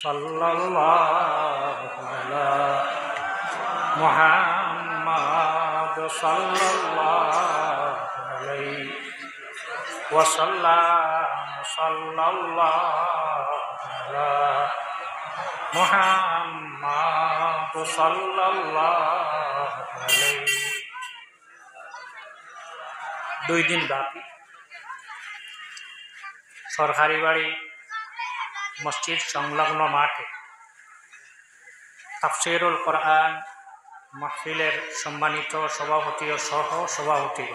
সাল্লাল্লাহু আলা মুহাম্মাদ সাল্লাল্লাহু আলাইহি ওয়াসাল্লাম সাল্লাল্লাহু আলা মুহাম্মাদ সাল্লাল্লাহু আলাইহি। 2 দিন বাকি সরকারি বাড়ি মসজিদ সংলগ্ন মাঠে তাফসীরুল কোরআন মাহফিলের সম্মানিত সভাপতি ও সহ সভাপতি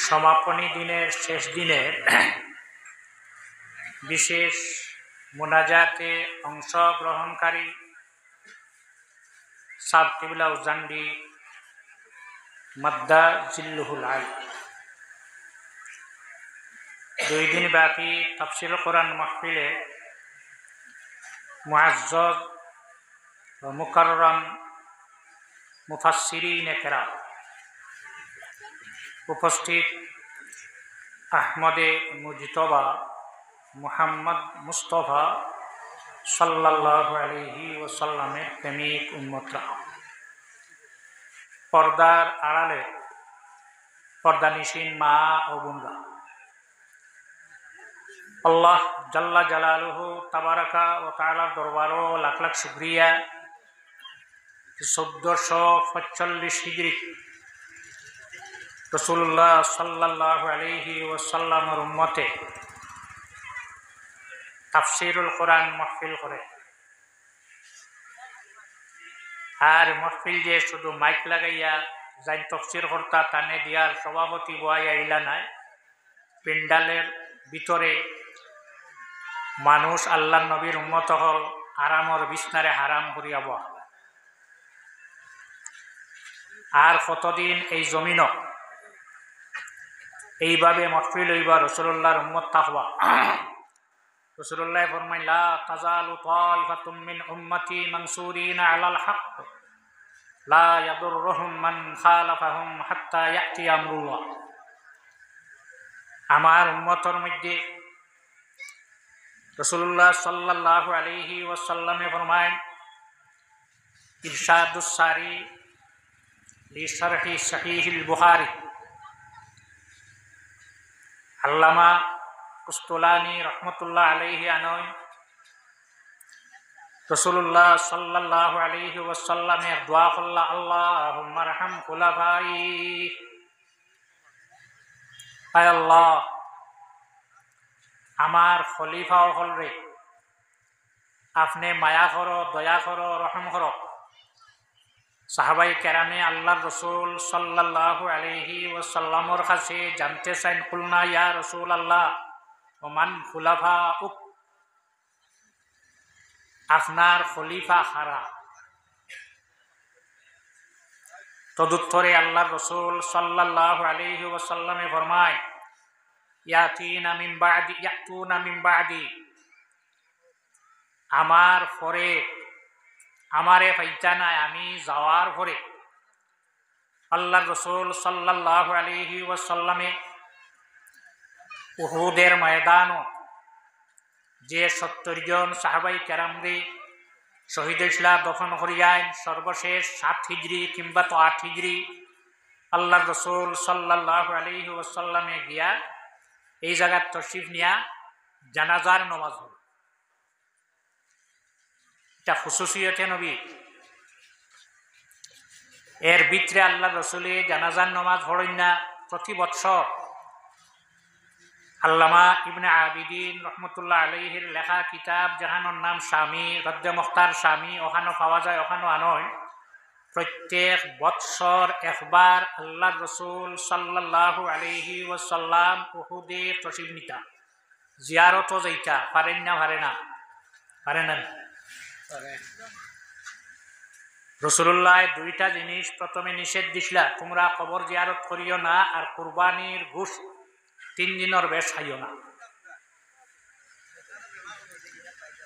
সমাপনী দিনের শেষ দিনের বিশেষ মোনাজাতে অংশগ্রহণকারী সাব কিবলা উজান্ডি মাদ্দা জিল্লুহুল আলী 2 দিন ব্যাপী তাফসীরুল কোরআন মাহফিলে মুআজ্জাজ ও মুকাররম মুফাসসিরিনে কেরাম উপস্থিত আহমদে মুজতবা মুহাম্মদ মুস্তফা সাল্লাল্লাহু আলাইহি ওয়াসাল্লামের প্রেমিক উম্মতরা, পর্দার আড়ালে পর্দানিশীন মা ও বোনরা, আল্লাহ জাল্লা জালালুহু তাবারাকা ও তাআলার দরবারও লাখ লাখ শুকরিয়া। 1445 হিজরি রাসূলুল্লাহ সাল্লাল্লাহু আলাইহি ওয়াসাল্লামের উম্মতে তাফসীরুল কোরআন মাহফিল করে। আর মাহফিল যে শুধু মাইক লাগাইয়া যাই তাফসীর কর্তা টানে দিয়ার সভাপতি বয়াইয়া ইলা নাই, পেন্ডালের ভিতরে মানুষ আল্লাহ নবীর উম্মত হল আরামর বিছনারে হারাম করিয়া বহা। আর কতদিন এই জমিন এইভাবে মাহফিল হইবা, রাসূলুল্লাহর উম্মত থাকবা। রাসূলুল্লাহ ফরমায়, লা তাজালু তাইফাতুম মিন উম্মতি মানসুরিনা আলাল হক লা ইয়াদুররুহুম মান খালাফাহুম হাত্তা ইয়াতি আমরুল্লাহ। আমার উম্মতের মধ্যে রাসূলুল্লাহ সাল্লাল্লাহু আলাইহি ওয়াসাল্লামে ফরমায়, ইরশাদুস সারি লি শারহি সহিহুল বুখারী, আল্লামা কুস্তুলানি রহমতুল্লাহ আলাইহি আনয় রাসূলুল্লাহ সাল্লাল্লাহু আলাইহি ওয়াসাল্লামের দোয়া করলা, আল্লাহুম্মা রহম খুলাফাই, আয় আল্লাহ আমার খলিফা হলরে আপনি মায়া করো, দয়া করো, রহম করো। সাহাবাই কেরামে আল্লাহর রসুল সাল্লাল্লাহু আলাইহি ওয়াসাল্লামর কাছে জানতে চাইন, কুলনা ইয়া রসুল আল্লাহ ওমান খুলাফা উক, আপনার খলিফা খারা। তদুত্তরে আল্লাহর রসুল সাল্লাল্লাহু আলাইহি ওয়াসাল্লামে ফরমায়, ইয়াতুনা মিন বাদি, আমার পরে আমারে পাইতা নাই, আমি যাওয়ার পরে আল্লাহর রসুল সাল্লাল্লাহু আলাইহি ওয়াসাল্লামে উহুদের ময়দানও যে 70 জন সাহাবাই কেরামরে শহীদ ইসলাম দফন করিয়ায় সর্বশেষ 7 হিজরি কিংবা তো 8 হিজরি আল্লাহর রসুল সাল্লাল্লাহু আলাইহি ওয়াসাল্লামে গিয়া এই জায়গার তশরিফ নিয়া জানাজার নামাজ হল। এটা খুসুসিয়তে নবী। এর ভিতরে আল্লাহর রসুলে জানাজার নামাজ পড়েন না প্রতি বৎসর। আল্লামা ইবনে আবিদিন রহমতুল্লাহ আলাইহির লেখা কিতাব জাহানোর নাম স্বামী রদ্দে মুখতার স্বামী, ওখানো পাওয়া যায়, ওখানো আনয়। প্রত্যেক বৎসর একবার আল্লাহর রসুল সাল্লাল্লাহু আলাইহি ওয়াসাল্লাম উহুদে তশরিফ নিতা, জিয়ারতও যাইতা। পারেন না? পারে না? পারে না? রাসূলুল্লাহ 2টা জিনিস প্রথমে নিষেধ দিছিলা, তোমরা কবর জিয়ারত করিও না, আর কুরবানির গোশত 3 দিনের বেশ খাইও না।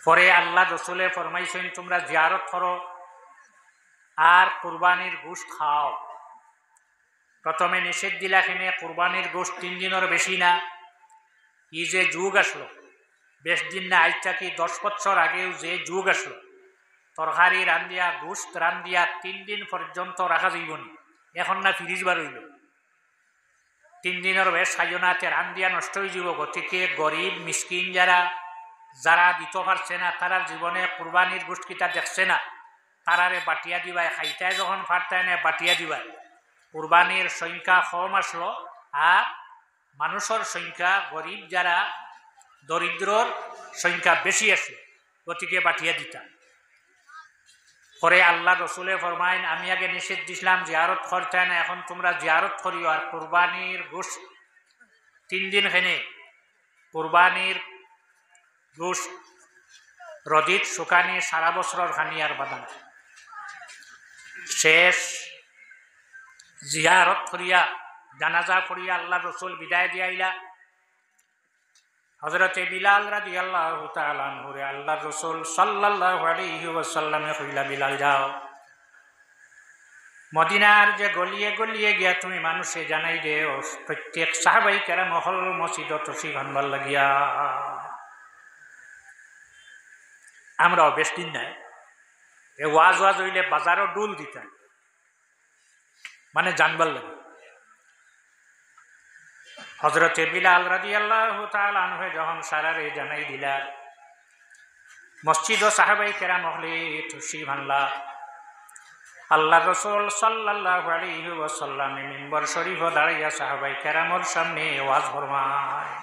পরে আল্লাহ রসুলে ফরমাইছেন, তোমরা জিয়ারত করো আর কুরবানির গোশত খাও। প্রথমে নিষেধ দিলা, এখানে কুরবানির গোশত 3 দিনের বেশি না। কি যে যুগ আসলো, বেশ দিন না আজ থাকি 10 বছর আগেও যে যুগ আসলো তরকারি রান্ধিয়া গোস্ত রান্ধিয়া 3 দিন পর্যন্ত রাখা যাইব না। এখন না ফ্রিজ বার হইল, 3 দিনের বেশ সাজনাতে রান্ধিয়া নষ্ট হয়ে যাব। গতিকে গরিব মিসকিন যারা দিতে পারছে না, তারা জীবনে কুরবানির গোস্ত কিতা দেখছে না, তারারে বাটিয়া দিবাই, খাইতায় যখন ফাটতায় না বাটিয়া দিবাই। কুরবানির সংখ্যা কম আসলো আর মানুষের সংখ্যা গরিব যারা দরিদ্রর সংখ্যা বেশি আসলো, গতিকে বাটিয়া দিতা। পরে আল্লাহ রসুলে ফরমাইন, আমি আগে নিষেধ দিছিলাম জিয়ারত করতে না, এখন তোমরা জিয়ারত করিও। আর কুরবানির গোস্ত 3 দিন খেনে কুরবানির গোস্ত রদিত শুকানি সারা বছর খানি আর বাদাম। শেষ জিয়ারত করিয়া জানাজা করিয়া আল্লাহ রসুল বিদায় দিয়াইলা। হযরতে বিলাল রাদিয়াল্লাহু তাআলা আনহুরে আল্লাহ রসুল সাল্লাল্লাহু আলাইহি ওয়াসাল্লামে কইলা, বিলাল যাও মদিনার যে গলিয়ে গলিয়ে গিয়া তুমি মানুষে জানাই দে, প্রত্যেক সাহাবাই কেরাম হল মসজিদত তসি ঘনবার লাগিয়া। আমরাও বেশ দিন নাই এ ওয়াজ হইলে বাজারও ডুল দিতাম, মানে জানবার লাগে। হযরতে বিলাল রাদিয়াল্লাহু তাআলা আনহু যখন সারারে জানাই দিলা, মসজিদ ও সাহাবাই কেরাম হলে তুসি ভানলা। আল্লাহ রসুল সাল্লাল্লাহু আলাইহি ওয়াসাল্লাম মিম্বর শরীফ দাঁড়াইয়া সাহাবাই কেরামর সামনে ওয়াজ ফরমায়।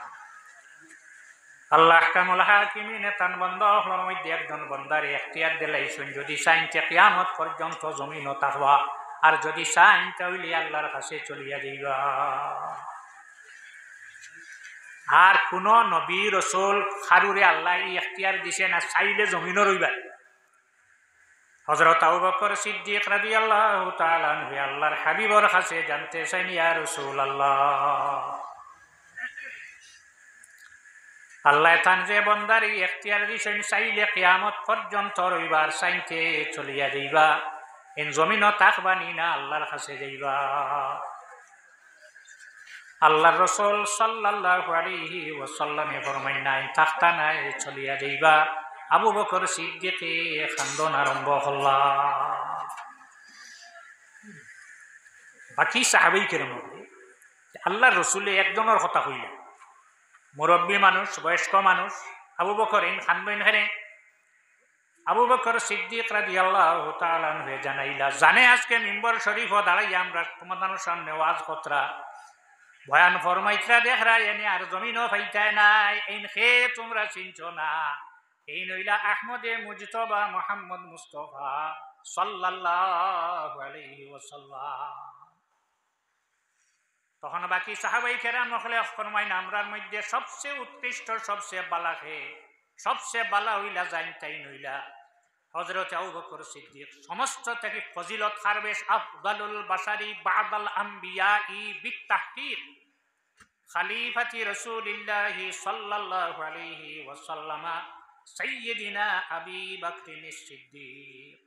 আল্লাহ আহকামুল হাকিমিনে তান বন্দার মধ্যে একজন বন্দারে এখতিয়ার দিলাইছেন, যদি চাইতে কিয়ামত পর্যন্ত জমিন থাকবা, আর যদি চাইন তাহলে আল্লাহর কাছে চলিয়া যাইবা। আর কোন নবী রসুল খারুরে আল্লাহ এখতিয়ার দিছে না, চাইলে জমিনও রইবা। হযরত আবু বকর সিদ্দিক রাদিয়াল্লাহু তাআলা আনহু আল্লাহর হাবিবর কাছে জানতে চাইন, ইয়া রাসূলুল্লাহ, আল্লাহ তান যে বন্দার এখতিয়ার দিছেন চাইলে কিয়ামত পর্যন্ত রইবার, চাইতে চলিয়া যাইবা, এন জমিনও থাকবানি না আল্লাহর কাছে যাইবা। আল্লাহর রসুল সাল্লাল্লাহু আলাইহি ওয়াসাল্লামে ফরমাইন, নাই থাকতা নাই চলিয়া যাইবা। আবু বকর সিদ্দিকে খান্দন আরম্ভ হল্লা। বাকি সাহাবাই কেরাম আল্লাহর রসুলে একজনের কথা কইলা, মুরব্বী মানুষ, বয়স্ক মানুষ, আবু বকর ইন খান্দন হেরে। আবু বকর সিদ্দিক রাদিয়াল্লাহু তাআলা আনহু জানাইলা, জানে আজকে মিম্বর শরীফ দাঁড়াইয়া আমরা তোমাদের সামনে ওয়াজ কতরা বয়ান ফরমাইতরা দেখরা, এনে আর জমিনও ফাইতায় নাই, এইন খে তোমরা চিনছো না, এই নইলা আহমদে মুজতবা মুহাম্মদ মুস্তাফা সাল্লাল্লাহু আলাইহি ওয়াসাল্লাম। তখন বাকি সাহাবাই কেরাম হলে ফরমাইন, আমরার মধ্যে সবচেয়ে উৎকৃষ্ট, সবচেয়ে বালা খে, সবচেয়ে বালা হইলা জাইন তাই নইলা হযরত আবু বকর সিদ্দিক। সমস্ত থেকে ফজিলত খারবেশ আফদালুল বাশারি বাদাল আম্বিয়াই বিতাহকিক খলিফাতি রাসূলিল্লাহি সাল্লাল্লাহু আলাইহি ওয়াসাল্লাম সাইয়্যিদিনা আবি বকর সিদ্দিক।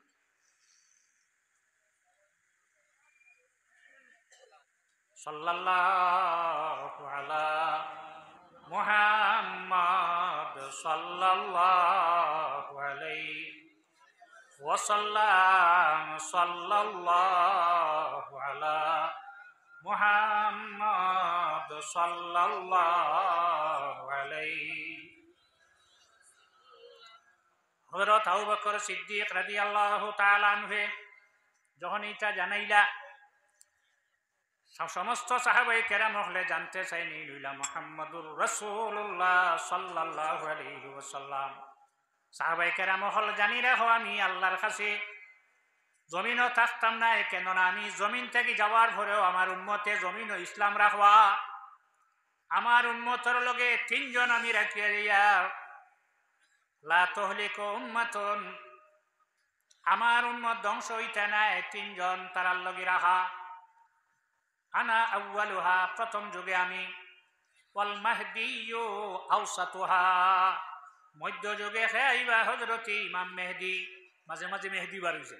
সাল্লাল্লাহু আলা মুহাম্মদ সাল্লাল্লাহু আলাইহি ওয়াসাল্লাম। সাল্লাল্লাহু আলা মুহাম্মদ সাল্লাল্লাহু আলাইহি। হযরত আবু বকর সিদ্দিক রাদিয়াল্লাহু তাআলা আনহু যখন এটা জানাইলা, সমস্ত সাহাবায়ে কেরাম হলে জানতে চাইনি লইলা মুহাম্মাদুর রাসূলুল্লাহ সাল্লাল্লাহু আলাইহি ওয়াসাল্লাম। সাহাবায়ে কেরাম হল জানি রাখো, আমি আল্লাহর কাছে জমিনও থাকতাম না, কেননা আমি জমিন থেকে যাওয়ার পরেও আমার উম্মতে জমিন ও ইসলাম রাখবা। আমার উম্মতের লগে 3 জন আমি রাখিয়া দিয়া, লা তহলিকু উম্মাতুন, আমার উম্মত ধ্বংস হইতে নাই 3 জন তারার লগে রাখা। আনা আউয়ালুহা, প্রথম যুগে আমি, ওয়াল মাহদিয়ু আওসাতুহা, মধ্য যুগে আইবা হযরত ইমাম মেহেদী। মাঝে মাঝে মেহেদী বার হইছে।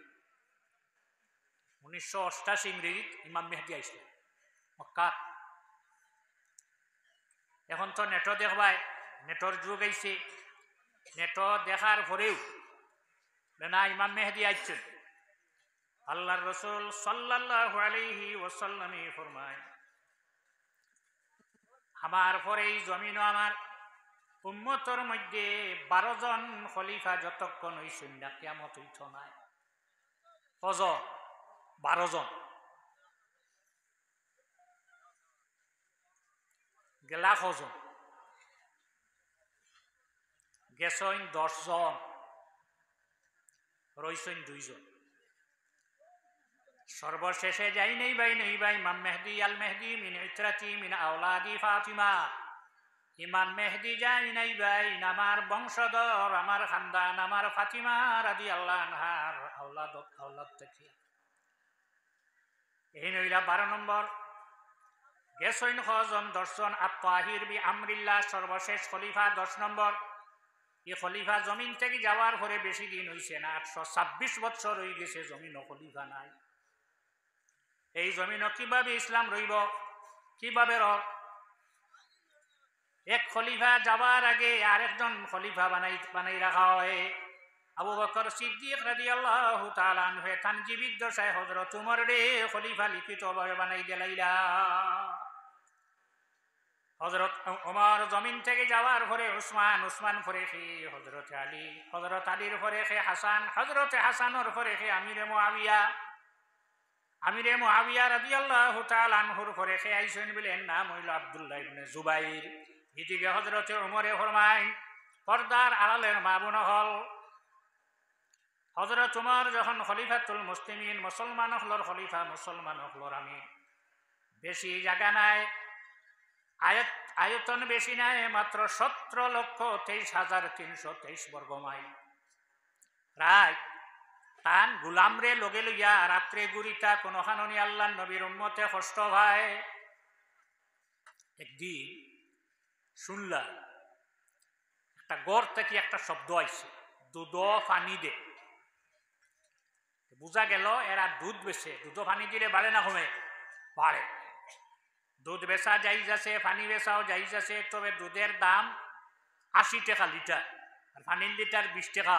1988 ইংরেজিত ইমাম মেহেদী আইছে মক্কা। এখন তো নেটও দেখবাই, নেটর যুগ আইছে, নেট দেখার পরেও না ইমাম মেহেদি আইছেন, আল্লাহর রসুল সাল্লাল্লাহু আলাইহি ওয়াসাল্লামে ফরমায় আমার পরেই জমিনও আমার উম্মতর মধ্যে 12 জন খলিফা যতক্ষণ হইছেন না কিয়ামত হইতো নাই। কজন? 12 জন। গেলা কজন? গেছেন 10 জন, রইছেন 2 জন। সর্বশেষে যাই নেই ভাই ইমাম মেহদি আল মেহদি মিন ইতরাতি মিন আওলাদি ফাতিমা। ইমাম মেহদি যাই নাই ভাই আমার বংশধর, আমার খানদান, আমার ফাতিমা রাদিয়াল্লাহু আনহার আওলাদ থেকে। এই নইলা 12 নম্বর। গেছেন কজন? 10 জন। আত-তাহির বি আমরিল্লাহ সর্বশেষ খলিফা 10 নম্বর। এই খলিফা জমিন থেকে যাওয়ার পরে বেশি দিন হইছে না, 826 বছর হয়ে গেছে জমিনও খলিফা নাই। এই জমিনও কিভাবে ইসলাম রইব? কিভাবে এক খলিফা যাবার আগে আরেকজন খলিফা বানাই রাখা হয়। আবু বকর সিদ্দিক রাদিয়াল্লাহু তাআলা আনহু তান জীবিত দশায় হযরত উমর রে খলিফা লিখিতভাবে বানাই দিলাইলা। হযরত ওমর জমিন থেকে যাওয়ার পরে উসমান পরে খে হযরত আলীর পরে খে হাসান, হযরত হাসানের পরে খে আমিরে মুআবিয়া রাদিয়াল্লাহু তাআলা আনহুর পরে খে আইছেন বলেন নাম হইল আব্দুল্লাহ ইবনে জুবাইর। এদিকে হযরত ওমরে ফরমায় পর্দার আড়ালের মা বোন হল হযরত ওমর যখন খলিফাতুল মুসলিমিন, মুসলমান হলর খলিফা, মুসলমান হলর আমির, বেশি জায়গা নাই, আয়তন বেশি নাই, মাত্র 17,23,323 বর্গ মাইল। রায় তান গুলামরে লগে লইয়া রাত্রে গুরিতা কোনো খাননি আল্লাহ নবীর উম্মতে কষ্ট ভাই। একদিন শুনলাম একটা গড় থেকে একটা শব্দ আইছে, দুধ পানি দে। বুঝা গেল এরা দুধ বেছে। দুধ পানি দিলে বাড়ে না কমে? বাড়ে। দুধ বেচা যাইজ আছে, পানি বেচাও যাইজ আছে, তবে দুধের দাম 80 টাকা লিটার আর পানির লিটার 20 টাকা।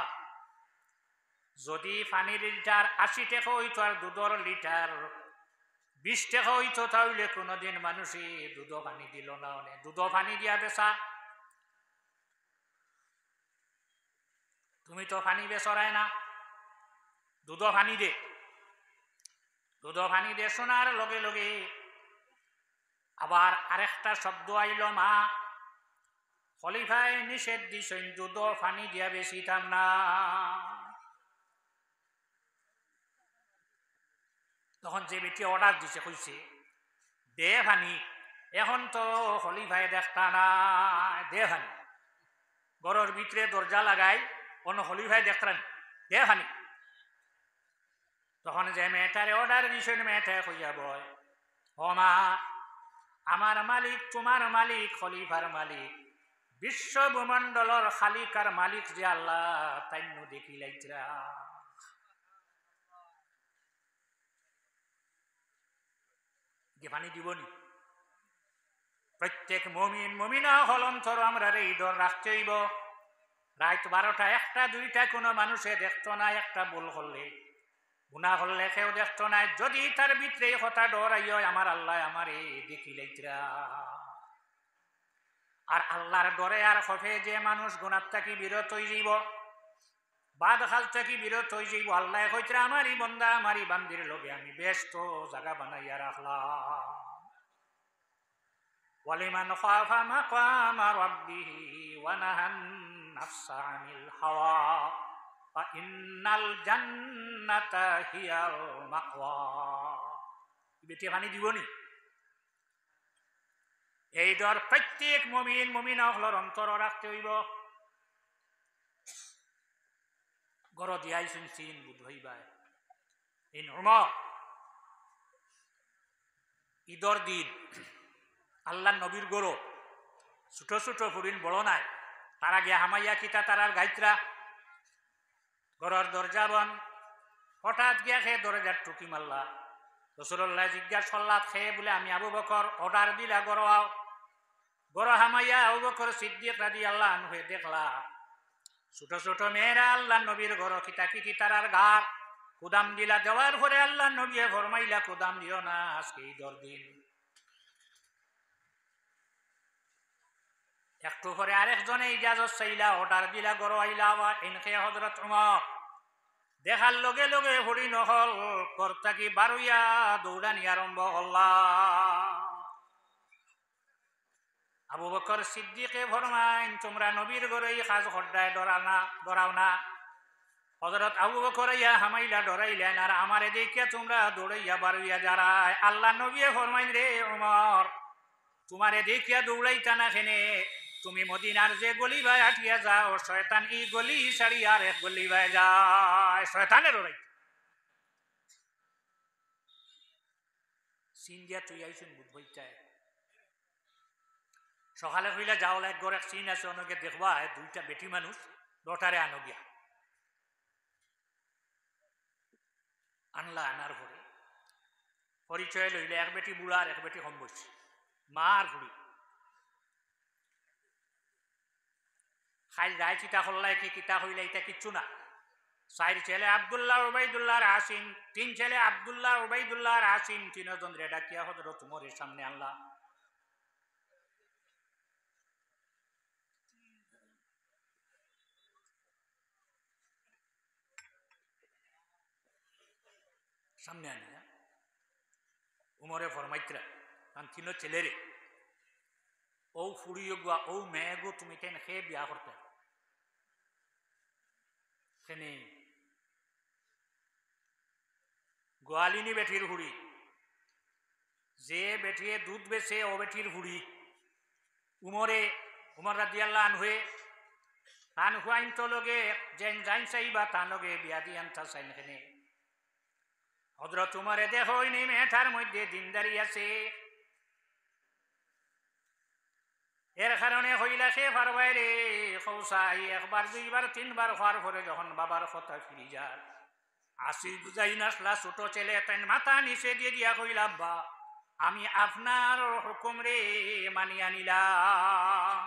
যদি পানির লিটার 80 টাকা হইতো আর দুধের লিটার 20 টাকা হইতো, তাহলে কোনোদিন মানুষই দুধ পানি দিল না। দুধ পানি দিয়া বেচা, তুমি তো পানি বেচরায় না, দুধ পানি দে। দুধ পানি দে শোনার লগে লগে আবার আরেকটা শব্দ আইল, মা খলিফায় নিষেধ দিছেন দুধ পানি দিয়া বেশিতাম না। তখন যে বেটি অর্ডার দিছে কইছে দে পানি, এখন তো খলিফায় দেখতা না, দে পানি। ঘরের ভিতরে দরজা লাগাই অন্য খলিফায় দেখতেন, দে পানি। তখন যে মেয়েটারে অর্ডার দিছেন মেয়েটায় কইয়া বয়, ও মা, আমার মালিক, তোমার মালিক, খলিফার মালিক, বিশ্ব ভূমণ্ডলর খালিকার মালিক যে আল্লাহ, তাই দেখি লাইতরা। যে পানি দিবনি প্রত্যেক মমিনা হল অন্তর আমরা এই ডর রাখতে হইব। রাত 12টা 1টা 2টা কোনো মানুষে দেখতো না, একটা ভুল করলে গুনাহ করলে কেউ দেখতো না। যদি তার ভিতরে কথা ডর আইয় আমার আল্লাহ আমার এই দেখি লাইতরা। আর আল্লাহর ডরে আর খফে যে মানুষ গুনাহ থেকে বিরত হয়ে যাইব, বাদ খাল থেকে বিরত হয়ে যাইব, আল্লাহ কইতরা আমারই বন্দা আমারই বান্দির লগে আমি ব্যস্ত জায়গা বানাইয়া রাখলাম। ওয়ালিমান খাফা মাকামা রাব্বিহি ওয়া নাহান নাফসা আনিল হাওয়া ফা ইন্নাল জান্নাতা হিয়াল মাওয়া। বেটি পানি দিবনি। এই ডর প্রত্যেক মুমিন হলর অন্তর রাখতে হইব। গর দিয়াই শুনছিন বুধ হইবাই এই নর্ম ঈদর দিন আল্লাহ নবীর গরো ছোট ছোট ফুরিন বড় নাই, তারা গিয়া হামাইয়া কিতা তারার গাইত্রা গরর দরজা বন। হঠাৎ গিয়া খেয়ে দরজার টুকি মারলা। রাসূলুল্লাহ জিজ্ঞাসা করলা খেয়ে বলে আমি আবু বকর, অর্ডার দিলা গরো আও। গরো হামাইয়া আবু বকর সিদ্দিক রাদিয়াল্লাহু আনহু দেখলা ছোট ছোট মেয়েরা আল্লাহ নবীর ঘর খিতাকিতি তারার ঘর কুদাম দিলা দেওয়ার পরে আল্লাহ নবী ফরমাইলা কুদাম দিও না, আজকে ঈদর দিন। একটু পরে আরেকজনে ইজাজত চাইলা, অর্ডার দিলা, গড় আইলা বা এনকে হযরত উমর দেখার লগে লগে হরি নহল কর্তাকি বারুইয়া দৌড়ানি আরম্ভ হল্লা। আবু বকর সিদ্দিকে ফরমাইন, তোমরা নবীর ঘরে কাজ হড্ডায় ডরাও না। হযরত আবু বকর ইয়া হামাইলা ডরাইলেন, আর আমারে দেখিয়া তোমরা দৌড়াইয়া বারুইয়া যারায়। আল্লাহ নবী ফরমাইন, রে উমর, তোমারে দেখিয়া দৌড়াইতা না খেনে, তুমি মদিনার যে গলি ভাই আটিয়া যাও, শয়তান এই গলি ছাড়ি আর এক গলি ভাই যায়, শয়তানের ওরাই সিন দিয়া তুই আইসুন বুধ বইটায়। সকালে হইলে যাও লাগ গড় এক সিন আছে, অনেকে দেখবা দুইটা বেটি মানুষ লটারে আনো গিয়া আনলা, আনার পরে পরিচয় লইলে এক বেটি বুড়া আর এক বেটি কম বসছে, মা আর বুড়ি খাই যায় চিতা করলাই কি কিতা হইলে এটা কিচ্ছু না। চার ছেলে আব্দুল্লাহ উবাইদুল্লাহ আসিম, তিন ছেলে আব্দুল্লাহ উবাইদুল্লাহ আসিম, তিনজন রেডা কিয়া হযরত উমরের সামনে আনলা। সামনে আনিয়া উমরে ফরমাইত্রা, কারণ তিন ছেলেরে ও ফুড়িও গুয়া ও মেয়ে গো, তুমি কেন খেয়ে বিয়া করতে সেনে গোয়ালিনী বেটির হুড়ি, যে বেটিয়ে দুধ বেছে ও বেটির হুড়ি। উমর রাদিয়াল্লাহু আনহু তান হুয়াইন তো লগে যেন যাইন চাইবা তান লগে বিয়া দিয়ান তা চাইন খেনে। হযরত উমরে দেখো ইনি মেয়েটার মধ্যে দিনদারি আছে, এর কারণে হইলা সে পারবাই রে খৌসাই একবার দুইবার তিনবার হওয়ার পরে যখন বাবার কথা ফিরি যায়, আসি বুঝাই নাসলা ছোট ছেলে তাই মাথা নিচে দিয়ে দিয়া কইলা, আব্বা আমি আপনার হুকুম রে মানিয়া নিলাম।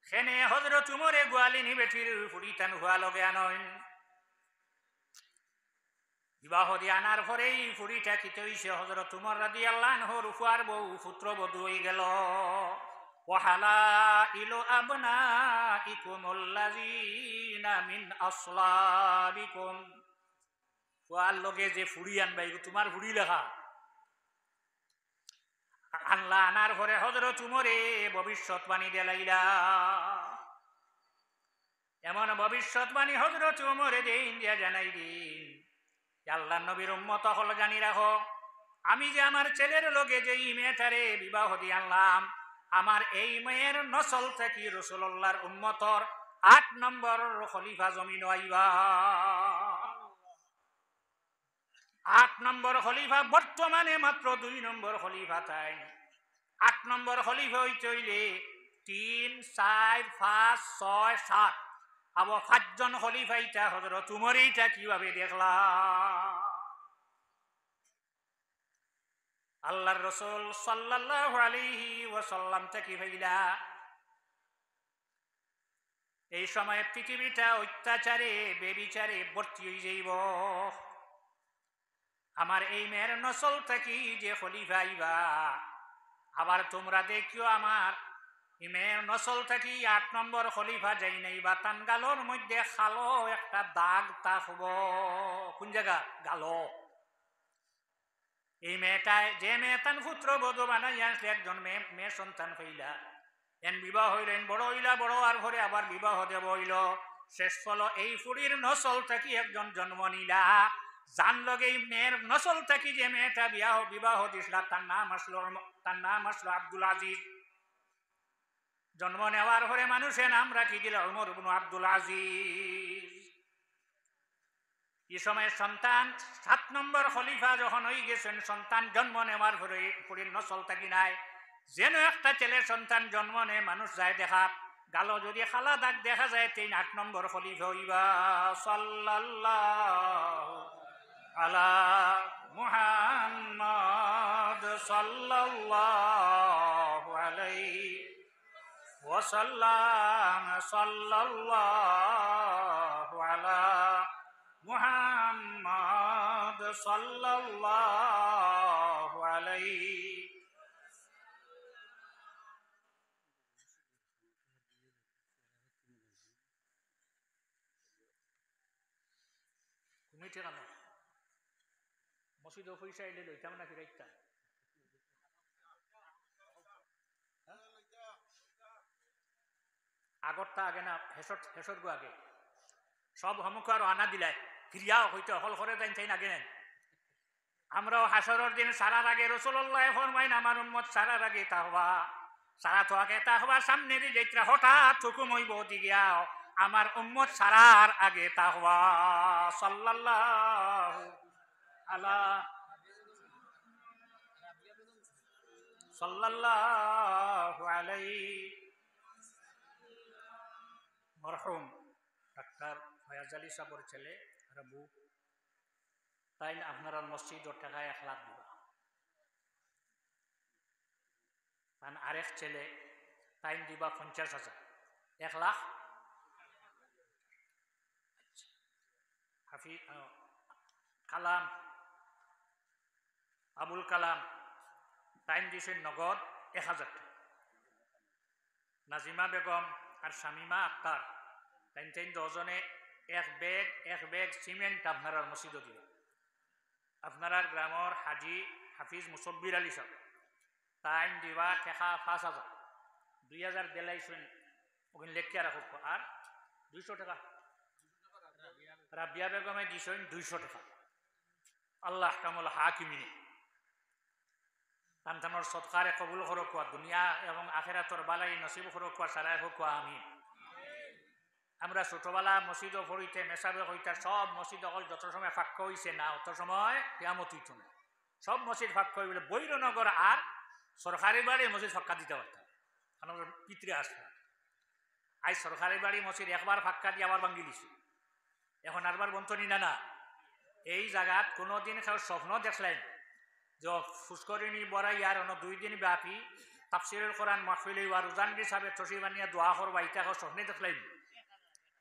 সেনে হযরত উমরে গোয়ালিনী বেটির ফুড়ি তান হুয়া লগে আনইন। বিবাহ দিয়ে আনার পরেই ফুড়িটা খিতে হইছে হযরত উমর রাদিয়াল্লাহু আনহুর ফুয়ার বউ পুত্রবধূ হয়ে গেল। ওয়াহালাইলু আবনাইকুমুল্লাযীনা মিন আসলাবিকুম, ফুয়ার লগে যে ফুড়ি আনবাই তোমার ফুড়ি লেখা আনলা। আনার পরে হযরত উমরে ভবিষ্যৎবাণী দেলাইলা, এমন ভবিষ্যৎবাণী হযরত উমরে দেন দিয়া জানাই দিন, আল্লাহ নবীর উম্মত হল জানি রাখো, আমি যে আমার ছেলের লগে যে এই মেয়েটারে বিবাহ দিয়ে আনলাম, আমার এই মেয়ের নসল থেকে রাসূলুল্লাহর উম্মতর 8 নম্বর খলিফা জমিন আইবা। 8 নম্বর খলিফা বর্তমানে মাত্র 2 নম্বর খলিফা, তাই 8 নম্বর খলিফা হইতে হইলে 3, 4, 5, 6, 7 আবার 5 জন খলিফা। এইটা হযরত উমর এইটা কিভাবে দেখলা? আল্লাহর রাসূল সাল্লাল্লাহু আলাইহি ওয়াসাল্লাম থেকে হইলা এই সময় পৃথিবীটা অত্যাচারে বেবিচারে ভর্তি হয়ে যাইব। আমার এই মেয়ের নসল থেকে যে খলিফা আইবা, আবার তোমরা দেখিও আমার এই মেয়ের নসল থেকে 8 নম্বর খলিফা যাই নাই বা তান গালোর মধ্যে খালো একটা দাগ থাকব। কোন জায়গা? গালো। এই মেয়েটায় যে মেয়ে তান পুত্র বধূ বানাইয়া একজন মেয়ে সন্তান হইলা, এন বিবাহ হইলেন, বড় হইলা, বড় আর ঘরে আবার বিবাহ দেব হইল। শেষ ফল এই ফুড়ির নসল থেকে একজন জন্ম নিলা, যার লগে এই মেয়ের নসল থেকে যে মেয়েটা বিবাহ দিছিলা তার নাম আসলো আব্দুল আজিজ। জন্ম নেওয়ার পরে মানুষের নাম রাখি দিল উমর ইবনে আব্দুল আজিজ। এই সময় সন্তান 7 নম্বর খলিফা যখন হয়ে গেছেন, সন্তান জন্ম নেওয়ার পরে ফুড়ির নসল থাকি নাই, যেন একটা ছেলে সন্তান জন্ম নেয় মানুষ যায় দেখা, গালো যদি খালা দাগ দেখা যায় 8 নম্বর খলিফা হইবা। সাল্লাল্লাহু আলা মুহাম্মদ সাল্লাল্লাহু আলাইহি وسلم صلى الله على محمد صلى الله عليه তুমি ঠিক না মসজিদ পয়সা এলে লইতাম না ফিরাইতা আগরটা আগে না হেসর গো আগে সব হমুক আর আনা দিলাই ফিরিয়াও হইতে হল করে যাই চাই আগে নেন আমরাও হাসরের দিন সারার আগে রাসূলুল্লাহ ফরমাইন আমার উম্মত সারার আগে তাহবা সারা তো আগে তাহবা সামনে দিয়ে যাইত্রা হঠাৎ হুকুম হইব দিগিয়াও আমার উম্মত সারার আগে তাহবা সাল্লাল্লাহু আলা সাল্লাল্লাহু আলাইহি মরহুম ডাক্তার ফয়াজ আলী সাহেবের ছেলে রাবু তাই আপনারা মসজিদ ও টাকায় 1 লাখ দিবা তাই আরেক ছেলে তাই দিবা 50,000 1 লাখ হাফি কালাম আবুল কালাম টাইম দিয়েছেন নগদ 1,000 টাকা নাজিমা বেগম আর শামিমা আক্তার তাই 10 জনে এক ব্যাগ সিমেন্ট আপনারা মসজিদ দিবা আপনারা গ্রামের হাজি হাফিজ মুসব্বির আলী সাহেব তাই দিবা টাকা 5,000 2,000 দিলাইছেন ওখানে লেখিয়া রাখো আর 200 টাকা রাবিয়া বেগমে দিছেন 200 টাকা আল্লাহ কামুল হাকিমিনে তানতানোর সৎকারে কবুল করুক দুনিয়া এবং আখিরাতর বালাই নসিব করুক সারাই হোক আমিন আমরা ছোটবেলা মসজিদ পড়িতে মেসাবে হইতে সব মসজিদ অকল যত সময় ফাক্ক হইছে না অত সময় কিয়ামত হইত না সব মসজিদ ফাক্ক হই বলে বৈরনগর আর সরকারি বাড়ি মসজিদ ফাক্কা দিতে পারতাম আমার পিতৃ আসতো আজ সরকারি বাড়ি মসজিদ একবার ফাক্কা দিয়ে আবার ভাঙ্গি দিছে এখন আরবার বন্তনি না এই জায়গাত কোনোদিন কেউ স্বপ্ন দেখলেন যে ফুসকরিণী বড়াই আর অন্য 2 দিন ব্যাপী তাফসিরুল কোরআন মাহফিল আর রোজান হিসাবে তসি বানিয়ে দোয়া করবা এটা কেউ স্বপ্নে দেখলেন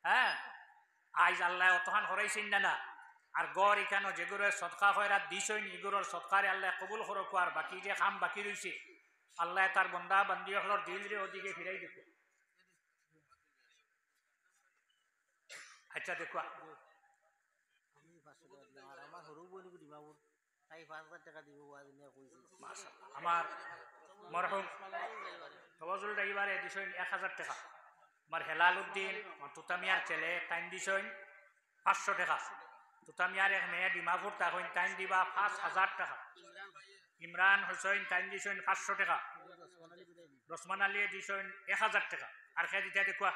হ্যাঁ আজ আল্লাহ অতহান হরাইছেন না আর গড় এখানে যেগুলো সৎকা হয়রা দিছইন এগুলোর সৎকারে আল্লাহ কবুল করুক আর বাকি যে খাম বাকি রয়েছে আল্লাহ তার বন্দা বান্দি হলর দিল রে ওদিকে ফিরাই দিত আচ্ছা দেখো আমার সরু বই দিমাবুর তাই 5,000 টাকা দিব আমার মরহুম তওয়াজুল ড্রাইভারে দিছইন 1,000 টাকা আমার হেলাল উদ্দিন তুতামিয়ার ছেলে টাইম দিছইন 500 টাকা তুতামিয়ার এক মেয়ে ডিমাপুর তখন টাইম দিবা 5,000 টাকা ইমরান হোসেন টাইম দিছইন 500 টাকা রসমান আলী দিছইন 1,000 টাকা আর খেয়ে দিতে দেখুয়া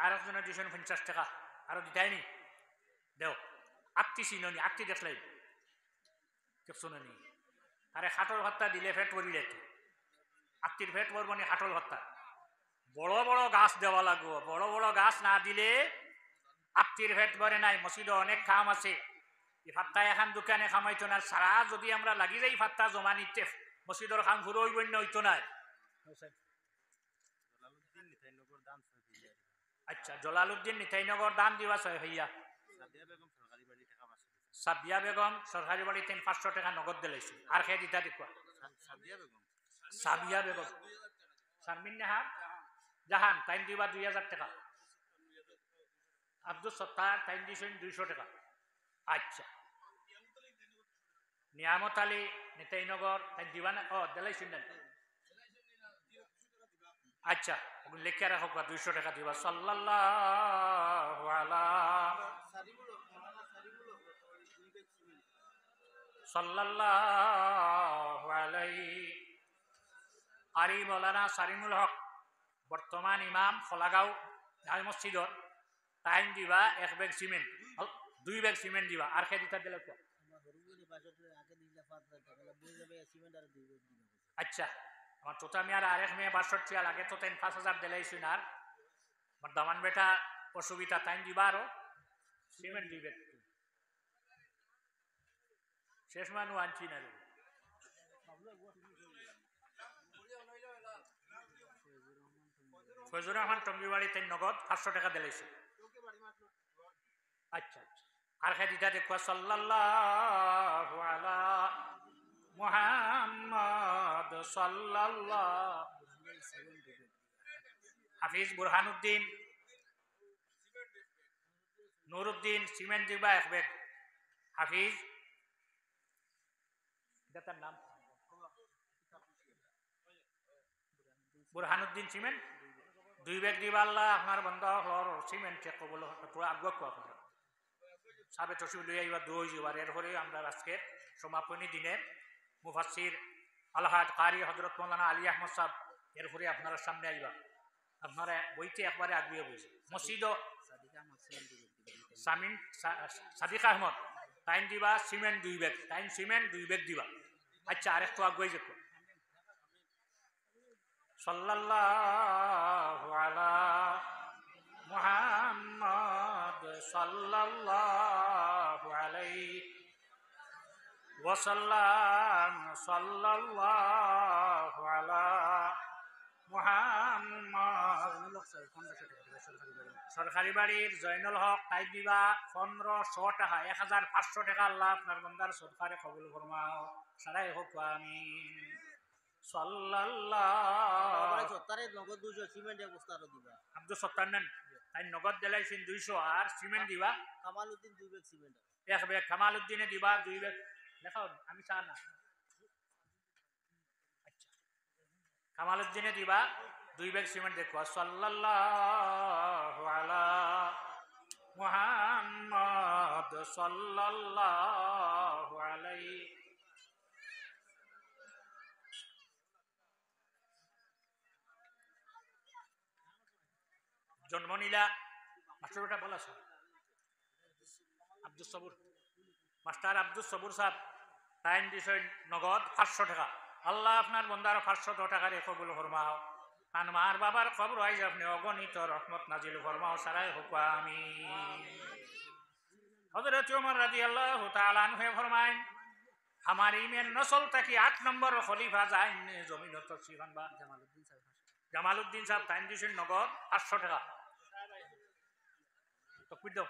আরেকজনের দিছইন 50 টাকা আরো দিতাইনি দেও আত্মি চিননি আত্মি দেখলাই শুনি আরে হাটল ভাত্তা দিলে ফেট পড়ি যেত আত্মির ফেট পড়ব নি হাটল ভাত্তা বড় বড় গাছ দেওয়া লাগবো বড় বড় গাছ না দিলে আত্মির ফেট ভরে নাই মসজিদে অনেক কাম আছে এই ফাত্তা এখন দোকানে খামাইতো না সারা যদি আমরা লাগি যাই ফাত্তা জমা নিতে মসজিদের খাম ঘুরে হইব না হইতো নাই আচ্ছা জলালউদ্দিন নিতাইনগর দাম দিবা 6 ভাইয়া সাবিয়া বেগম সরকারি বাড়ি 500 টাকা নগদ দিলাইছে আর খেয়ে দিতা দেখুয়া সাবিয়া বেগম শারমিন নেহার জাহান টাইম দিবা 2,000 টাকা আব্দুল সত্তার টাইম দিয়েছেন 200 টাকা আচ্ছা নিয়ামত আলী নিতাইনগর টাইম দিবা না দিলাইছেন না আচ্ছা লেখা রাখো 200 টাকা দিবা সাল্লাল্লাহু আলা সাল্লাল্লাহু আলাইহি আরি মৌলানা সারিমুল হক বর্তমান ইমাম খোলাগাঁও জামে মসজিদর টাইম দিবা 1 ব্যাগ সিমেন্ট 2 ব্যাগ সিমেন্ট দিবা আর খেয়ে দিতে দিলে আচ্ছা আমার তোতা মিয়ার আরেক মেয়ে 62 লাগে তো 5,000 দিলাইছুন আর আমার দামান বেটা অসুবিধা টাইম দিবা আরো সিমেন্ট দিবে শেষ মানু আনছি না ফজলুর রহমান টঙ্গিবাড়ি তাই নগদ 500 টাকা দিলাইছে। আচ্ছা আচ্ছা আর খাই দিতা দেখো সাল্লাল্লাহু আলা মুহাম্মদ সাল্লাল্লাহু হাফিজ বুরহানুদ্দিন নুরুদ্দিন সিমেন্ট দিবা এক ব্যাগ হাফিজ তার নাম বুরহানুদ্দিন সিমেন্ট 2 ব্যাগ দিবা আল্লাহ আপনার বন্ধা হর সিমেন্ট চেক কবল পুরো আগ্রহ করে সাবে তসিব লই আইবা দুই যাবার এরপরে আমরা আজকে সমাপনী দিনের মুফাসসির আলহাজ কারি হযরত মাওলানা আলী আহমদ সাহেব এরপরে আপনারা সামনে আইবা আপনারা বইতে একবারে আগিয়ে বইছে মসজিদ সামিন সাদিক আহমদ টাইম দিবা cement 2 bag time cement 2 bag দিবা আচ্ছা আরেকটু আগুয়ে যেত সাল্লাল্লাহু আলা মুহাম্মদ সাল্লাল্লাহু আলাইহি ওয়াসাল্লাম সাল্লাল্লাহু আলা মুহাম্মদ সরকারি বাড়ির জয়নুল হক তাই দিবা 1500 টাকা 1500 টাকা আল্লাহ আপনার বান্দার সরকারে কবুল ফরমাও সারাই হোক আমিন সাল্লাল্লাহু সত্তরে নগদ 200 সিমেন্ট এক বস্তা আরো দিবা আব্দুল সত্তার নেন তাই নগদ দিলাইছেন 200 আর সিমেন্ট দিবা কামালউদ্দিন 2 ব্যাগ সিমেন্ট এক ব্যাগ কামালউদ্দিনে দিবা 2 ব্যাগ লেখাও আমি চা না আচ্ছা কামালউদ্দিনে দিবা 2 ব্যাগ সিমেন্ট দেখো সাল্লাল্লাহু আলা মুহাম্মদ সাল্লাল্লাহু আলাইহি জন্মনীলা মাস্টারটা বলা স্যার আব্দুল সবুর মাস্টার আব্দুল সবুর সাহেব টাইম দিয়েছেন নগদ 500 টাকা আল্লাহ আপনার বন্দার 500 টাকার কবুল ফরমাও কান মার বাবার খবর আইজ আপনি অগণিত রহমত নাজিল ফরমাও সারাই হোক আমিন হযরত ওমর রাদিয়াল্লাহু তাআলা আনহু ফরমায় हमारी में नस्ल तक 8 नंबर खलीफा जाए जमीन तफसीरन बा জামালউদ্দিন সাহেব টাইম দিয়েছেন নগদ 500 টাকা তকবীর দাও